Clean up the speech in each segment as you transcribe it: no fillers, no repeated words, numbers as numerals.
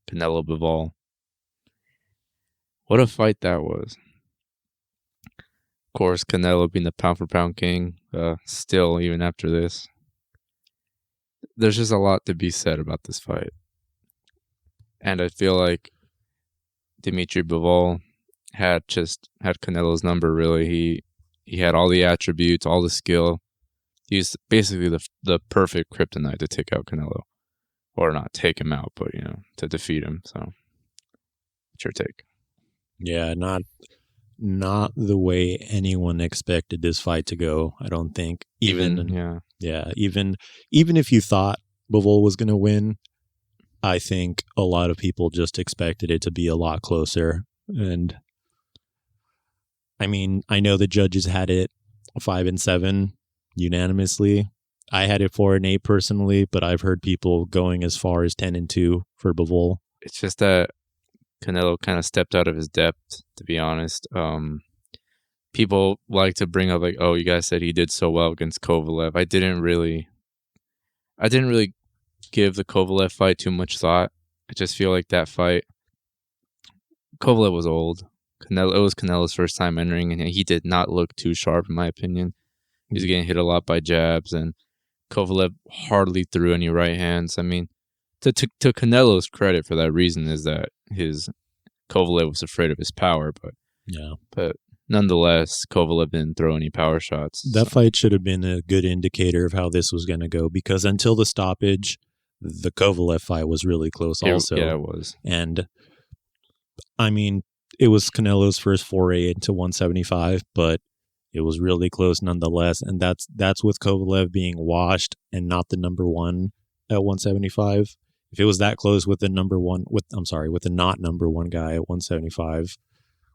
Canelo Bivol. What a fight that was. Of course, Canelo being the pound for pound king, still, even after this. There's just a lot to be said about this fight. And I feel like Dimitri Bivol had Canelo's number, really. He had all the attributes, all the skill. He's basically the perfect kryptonite to take out Canelo. Or not take him out, but, to defeat him. So, what's your take? Yeah, not the way anyone expected this fight to go, I don't think. Even if you thought Bivol was going to win, I think a lot of people just expected it to be a lot closer. And I mean, I know the judges had it 5-7 unanimously. I had it 4-8 personally, but I've heard people going as far as 10-2 for Bivol. It's just that Canelo kind of stepped out of his depth, to be honest. People like to bring up like, oh, you guys said he did so well against Kovalev. I didn't really give the Kovalev fight too much thought. I just feel like that fight, Kovalev was old. It was Canelo's first time entering, and he did not look too sharp, in my opinion. He was getting hit a lot by jabs, and Kovalev hardly threw any right hands. I mean, to Canelo's credit for that reason is that Kovalev was afraid of his power, but nonetheless, Kovalev didn't throw any power shots. That fight should have been a good indicator of how this was going to go, because until the stoppage, the Kovalev fight was really close also. Yeah, it was. And, I mean, it was Canelo's first foray into 175, but it was really close nonetheless. And that's with Kovalev being washed and not the number one at 175. If it was that close with the with the not number one guy at 175,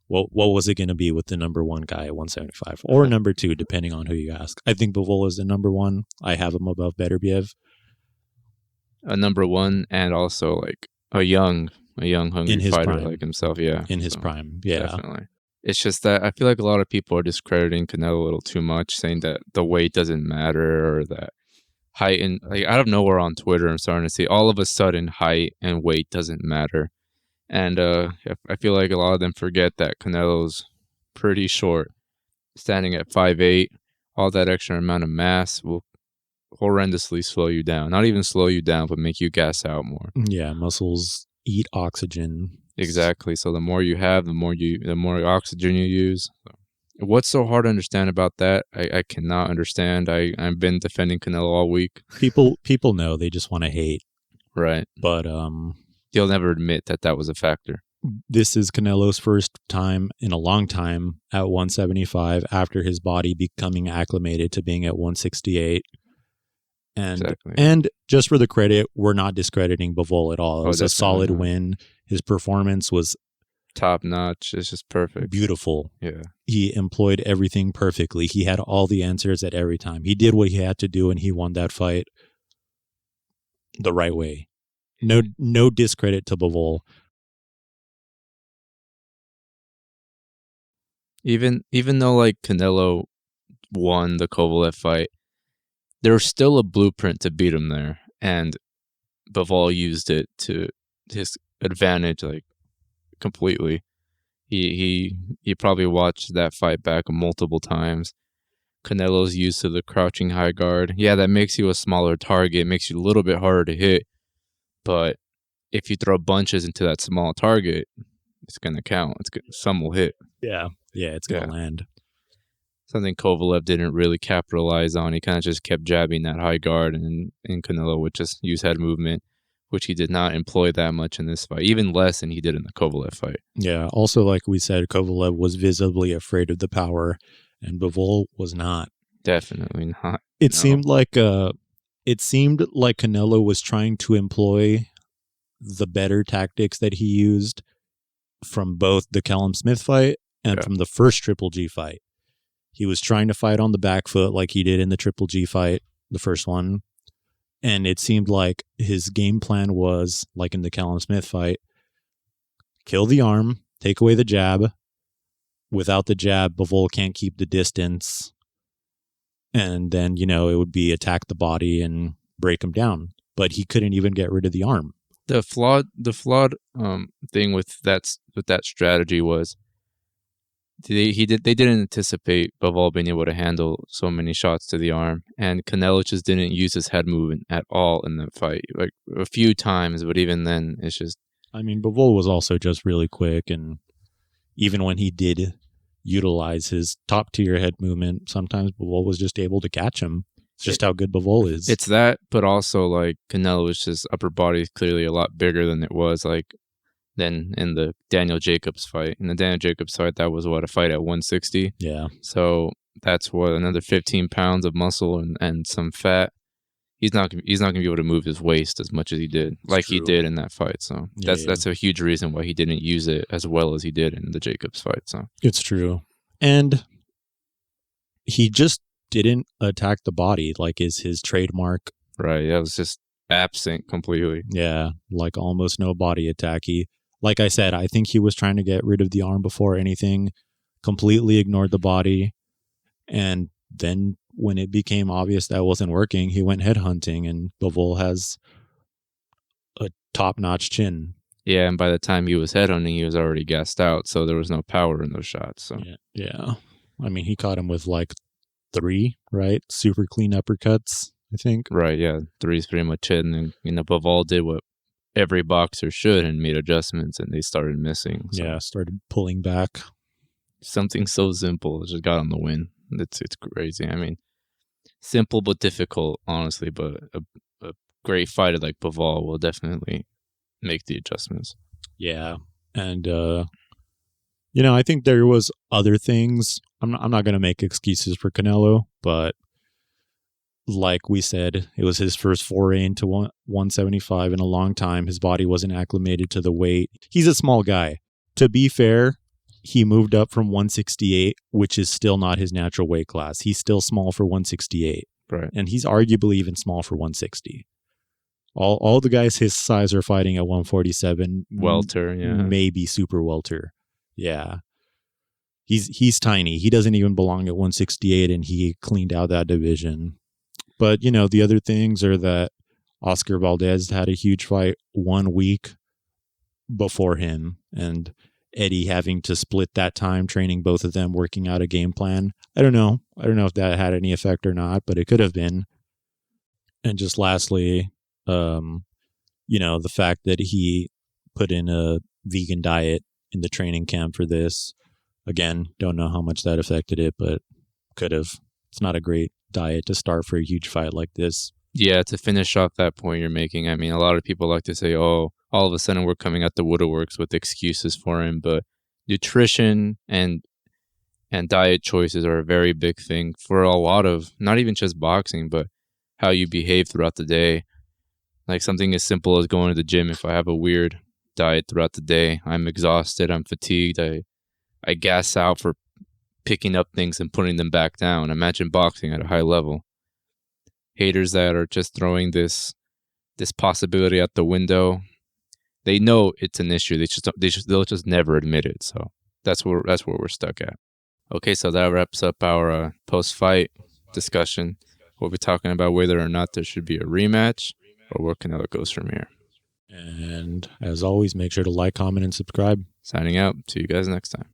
what was it going to be with the number one guy at 175 or number two, depending on who you ask? I think Bivol is the number one. I have him above Beterbiev. A number one, and also like a young hungry fighter prime. Like himself. Yeah, in his prime. Yeah, definitely. It's just that I feel like a lot of people are discrediting Canelo a little too much, saying that the weight doesn't matter or that height and like out of nowhere on Twitter, I'm starting to see all of a sudden height and weight doesn't matter. And I feel like a lot of them forget that Canelo's pretty short, standing at 5'8". All that extra amount of mass will horrendously slow you down. Not even slow you down, but make you gas out more. Yeah, muscles eat oxygen. Exactly. So the more you have, the more oxygen you use. What's so hard to understand about that? I cannot understand. I've been defending Canelo all week. People know, they just want to hate. Right. But they'll never admit that was a factor. This is Canelo's first time in a long time at 175 after his body becoming acclimated to being at 168. And just for the credit, we're not discrediting Bivol at all. It was a solid win. His performance was top notch. It's just perfect. Beautiful. Yeah. He employed everything perfectly. He had all the answers at every time. He did what he had to do, and he won that fight the right way. No discredit to Bivol. Even though like Canelo won the Kovalev fight, there was still a blueprint to beat him there, and Bivol used it to his advantage, like completely. He probably watched that fight back multiple times. Canelo's used to the crouching high guard. Yeah, that makes you a smaller target, makes you a little bit harder to hit. But if you throw bunches into that small target, it's gonna count. Some will hit. Yeah, it's gonna land. Something Kovalev didn't really capitalize on. He kind of just kept jabbing that high guard, and Canelo would just use head movement, which he did not employ that much in this fight, even less than he did in the Kovalev fight. Yeah, also like we said, Kovalev was visibly afraid of the power, and Bivol was not. Definitely not. It seemed like Canelo was trying to employ the better tactics that he used from both the Callum Smith fight and from the first Triple G fight. He was trying to fight on the back foot like he did in the Triple G fight, the first one. And it seemed like his game plan was, like in the Callum Smith fight, kill the arm, take away the jab. Without the jab, Bivol can't keep the distance. And then, it would be attack the body and break him down. But he couldn't even get rid of the arm. The flawed thing with that strategy was they didn't anticipate Bivol being able to handle so many shots to the arm, and Canelo just didn't use his head movement at all in that fight. Like a few times, but even then, it's just I mean, Bivol was also just really quick, and even when he did utilize his top tier head movement, sometimes Bivol was just able to catch him. It's just how good Bivol is. it's that, but also like Canelo's just upper body is clearly a lot bigger than it was than in the Daniel Jacobs fight. In the Daniel Jacobs fight, that was a fight at 160. Yeah. So that's another 15 pounds of muscle and some fat. He's not gonna be able to move his waist as much as he did, he did in that fight. So that's a huge reason why he didn't use it as well as he did in the Jacobs fight. So it's true, and he just didn't attack the body like is his trademark. Right, that was just absent completely. Yeah, like almost no body attack. Like I said, I think he was trying to get rid of the arm before anything, completely ignored the body, and then when it became obvious that wasn't working, he went headhunting, and Bivol has a top-notch chin. Yeah, and by the time he was headhunting, he was already gassed out, so there was no power in those shots. So yeah. I mean, he caught him with like 3, right? Super clean uppercuts, I think. Right, yeah. 3's pretty much it. And then, Bivol did what every boxer should and made adjustments, and they started missing. So. Yeah, started pulling back. Something so simple just got on the win. It's crazy. I mean, simple but difficult, honestly, but a great fighter like Bivol will definitely make the adjustments. Yeah, and I think there was other things. I'm not going to make excuses for Canelo, but like we said, it was his first foray into 175 in a long time. His body wasn't acclimated to the weight. He's a small guy. To be fair, he moved up from 168, which is still not his natural weight class. He's still small for 168. Right. And he's arguably even small for 160. All the guys his size are fighting at 147. Welter, yeah. Maybe super welter. Yeah. He's tiny. He doesn't even belong at 168, and he cleaned out that division. But, the other things are that Oscar Valdez had a huge fight 1 week before him, and Eddie having to split that time training both of them, working out a game plan. I don't know if that had any effect or not, but it could have been. And just lastly, the fact that he put in a vegan diet in the training camp for this. Again, don't know how much that affected it, but could have. It's not a great diet to start for a huge fight like this. Yeah, to finish off that point you're making, I mean, a lot of people like to say, oh, all of a sudden we're coming out the woodworks with excuses for him, but nutrition and diet choices are a very big thing for a lot of, not even just boxing, but how you behave throughout the day. Like something as simple as going to the gym. If I have a weird diet throughout the day, I'm exhausted, I'm fatigued, I gas out for picking up things and putting them back down. Imagine boxing at a high level. Haters that are just throwing this possibility out the window, they know it's an issue. They'll just never admit it. So that's where we're stuck at. Okay, so that wraps up our post-fight discussion. We'll be talking about whether or not there should be a rematch or where Canelo goes from here. And as always, make sure to like, comment, and subscribe. Signing out. See you guys next time.